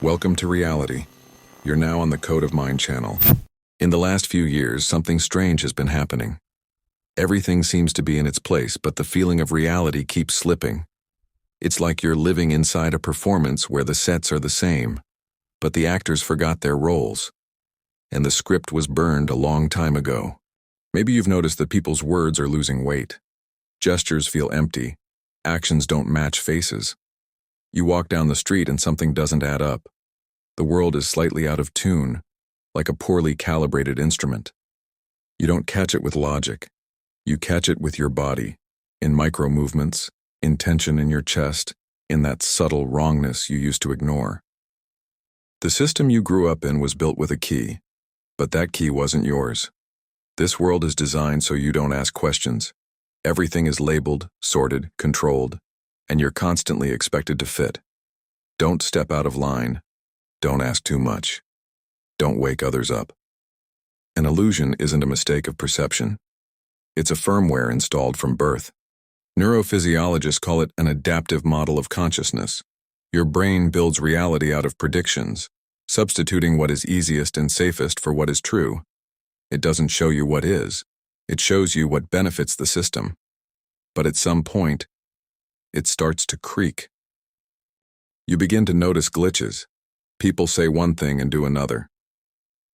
Welcome to reality. You're now on the Code of Mind channel. In the last few years, something strange has been happening. Everything seems to be in its place, but the feeling of reality keeps slipping. It's like you're living inside a performance where the sets are the same, but the actors forgot their roles, and the script was burned a long time ago. Maybe you've noticed that people's words are losing weight. Gestures feel empty. Actions don't match faces. You walk down the street and something doesn't add up. The world is slightly out of tune, like a poorly calibrated instrument. You don't catch it with logic. You catch it with your body, in micro movements, in tension in your chest, in that subtle wrongness you used to ignore. The system you grew up in was built with a key, but that key wasn't yours. This world is designed so you don't ask questions. Everything is labeled, sorted, controlled, and you're constantly expected to fit. Don't step out of line. Don't ask too much. Don't wake others up. An illusion isn't a mistake of perception. It's a firmware installed from birth. Neurophysiologists call it an adaptive model of consciousness. Your brain builds reality out of predictions, substituting what is easiest and safest for what is true. It doesn't show you what is. It shows you what benefits the system. But at some point, it starts to creak. You begin to notice glitches. People say one thing and do another.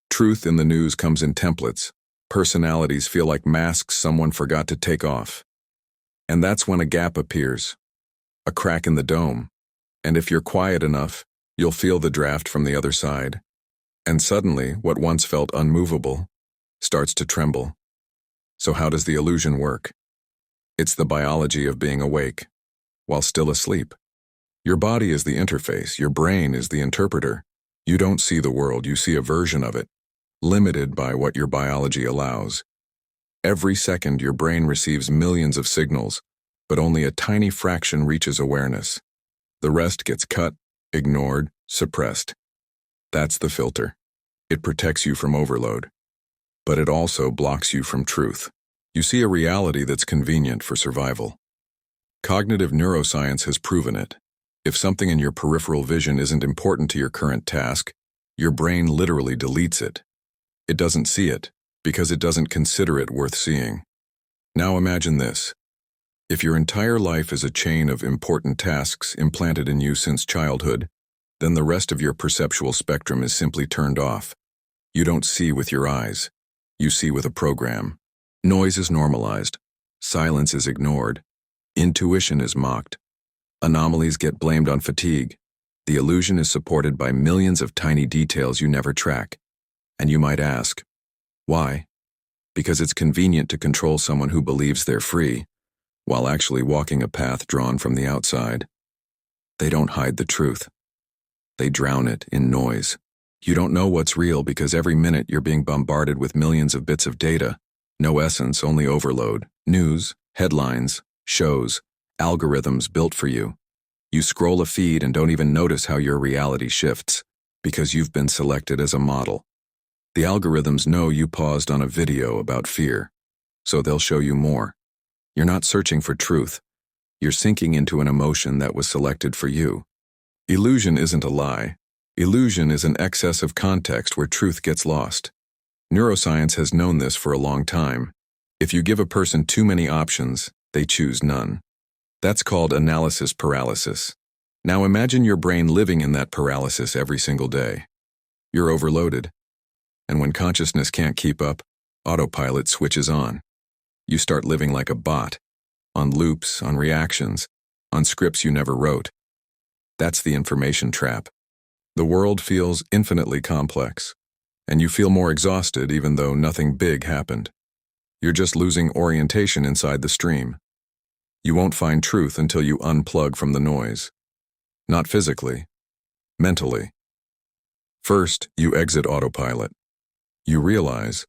Truth in the news comes in templates. Personalities feel like masks someone forgot to take off. And that's when a gap appears, a crack in the dome. And if you're quiet enough, you'll feel the draft from the other side. And suddenly, what once felt unmovable starts to tremble. So how does the illusion work? It's the biology of being awake, while still asleep. Your body is the interface, your brain is the interpreter. You don't see the world, you see a version of it, limited by what your biology allows. Every second, your brain receives millions of signals, but only a tiny fraction reaches awareness. The rest gets cut, ignored, suppressed. That's the filter. It protects you from overload, but it also blocks you from truth. You see a reality that's convenient for survival. Cognitive neuroscience has proven it. If something in your peripheral vision isn't important to your current task, your brain literally deletes it. It doesn't see it because it doesn't consider it worth seeing. Now imagine this. If your entire life is a chain of important tasks implanted in you since childhood, then the rest of your perceptual spectrum is simply turned off. You don't see with your eyes. You see with a program. Noise is normalized. Silence is ignored. Intuition is mocked. Anomalies get blamed on fatigue. The illusion is supported by millions of tiny details you never track. And you might ask, why? Because it's convenient to control someone who believes they're free, while actually walking a path drawn from the outside. They don't hide the truth. They drown it in noise. You don't know what's real because every minute you're being bombarded with millions of bits of data. No essence, only overload. News, headlines, shows, algorithms built for you. You scroll a feed and don't even notice how your reality shifts, because you've been selected as a model. The algorithms know you paused on a video about fear, so they'll show you more. You're not searching for truth. You're sinking into an emotion that was selected for you. Illusion isn't a lie. Illusion is an excess of context where truth gets lost. Neuroscience has known this for a long time. If you give a person too many options, they choose none. That's called analysis paralysis. Now imagine your brain living in that paralysis every single day. You're overloaded. And when consciousness can't keep up, autopilot switches on. You start living like a bot, on loops, on reactions, on scripts you never wrote. That's the information trap. The world feels infinitely complex, and you feel more exhausted even though nothing big happened. You're just losing orientation inside the stream. You won't find truth until you unplug from the noise. Not physically, mentally. First, you exit autopilot. You realize,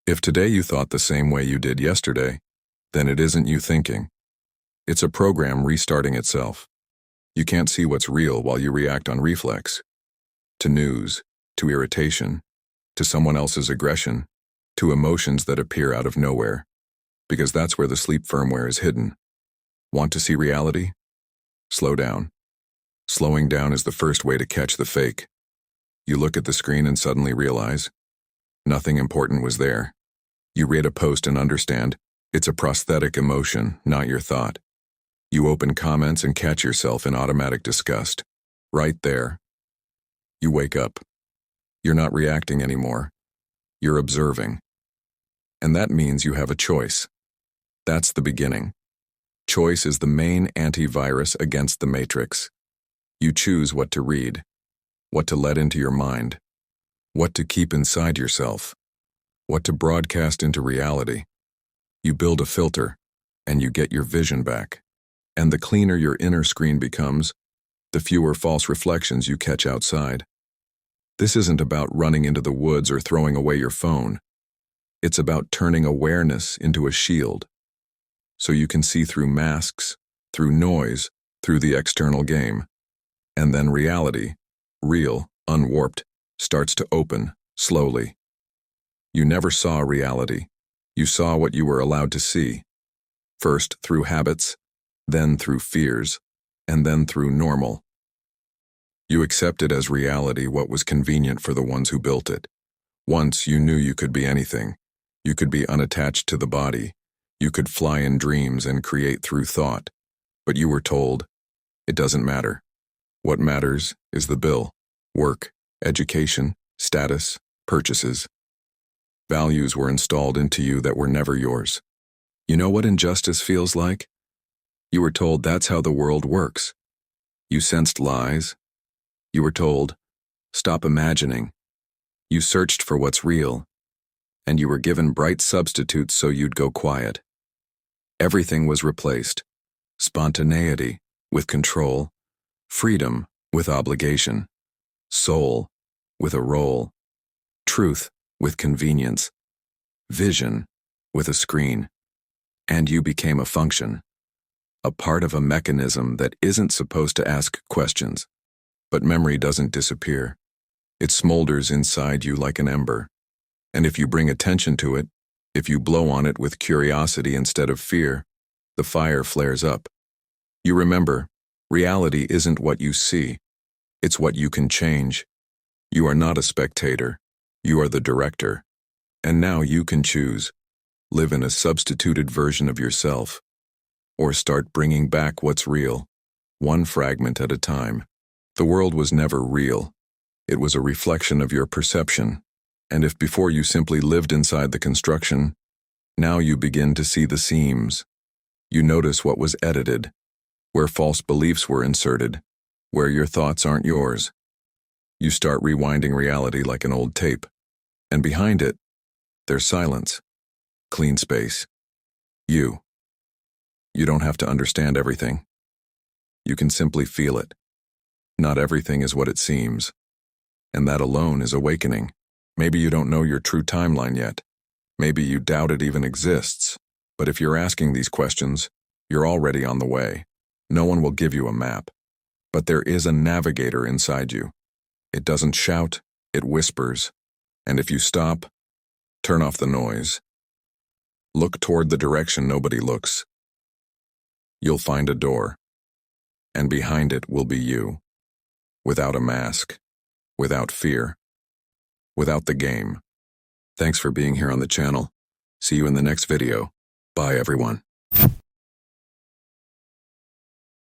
if today you thought the same way you did yesterday, then it isn't you thinking. It's a program restarting itself. You can't see what's real while you react on reflex. To news, to irritation, to someone else's aggression, to emotions that appear out of nowhere. Because that's where the sleep firmware is hidden. Want to see reality? Slow down. Slowing down is the first way to catch the fake. You look at the screen and suddenly realize nothing important was there. You read a post and understand it's a prosthetic emotion, not your thought. You open comments and catch yourself in automatic disgust. Right there. You wake up. You're not reacting anymore. You're observing. And that means you have a choice. That's the beginning. Choice is the main antivirus against the matrix. You choose what to read, what to let into your mind, what to keep inside yourself, what to broadcast into reality. You build a filter, and you get your vision back. And the cleaner your inner screen becomes, the fewer false reflections you catch outside. This isn't about running into the woods or throwing away your phone. It's about turning awareness into a shield, so you can see through masks, through noise, through the external game. And then reality, real, unwarped, starts to open, slowly. You never saw reality. You saw what you were allowed to see. First through habits, then through fears, and then through normal. You accepted as reality what was convenient for the ones who built it. Once you knew you could be anything. You could be unattached to the body. You could fly in dreams and create through thought. But you were told, it doesn't matter. What matters is the bill, work, education, status, purchases. Values were installed into you that were never yours. You know what injustice feels like? You were told that's how the world works. You sensed lies. You were told, stop imagining. You searched for what's real, and you were given bright substitutes so you'd go quiet. Everything was replaced. Spontaneity with control, freedom with obligation, soul with a role, truth with convenience, vision with a screen. And you became a function, a part of a mechanism that isn't supposed to ask questions. But memory doesn't disappear. It smolders inside you like an ember. And if you bring attention to it, if you blow on it with curiosity instead of fear, the fire flares up. You remember, reality isn't what you see. It's what you can change. You are not a spectator. You are the director. And now you can choose. Live in a substituted version of yourself. Or start bringing back what's real, one fragment at a time. The world was never real. It was a reflection of your perception. And if before you simply lived inside the construction, now you begin to see the seams. You notice what was edited, where false beliefs were inserted, where your thoughts aren't yours. You start rewinding reality like an old tape. And behind it, there's silence, clean space. You. You don't have to understand everything. You can simply feel it. Not everything is what it seems. And that alone is awakening. Maybe you don't know your true timeline yet. Maybe you doubt it even exists. But if you're asking these questions, you're already on the way. No one will give you a map. But there is a navigator inside you. It doesn't shout, it whispers. And if you stop, turn off the noise. Look toward the direction nobody looks. You'll find a door. And behind it will be you. Without a mask. Without fear. Without the game. Thanks for being here on the channel. See you in the next video. Bye, everyone.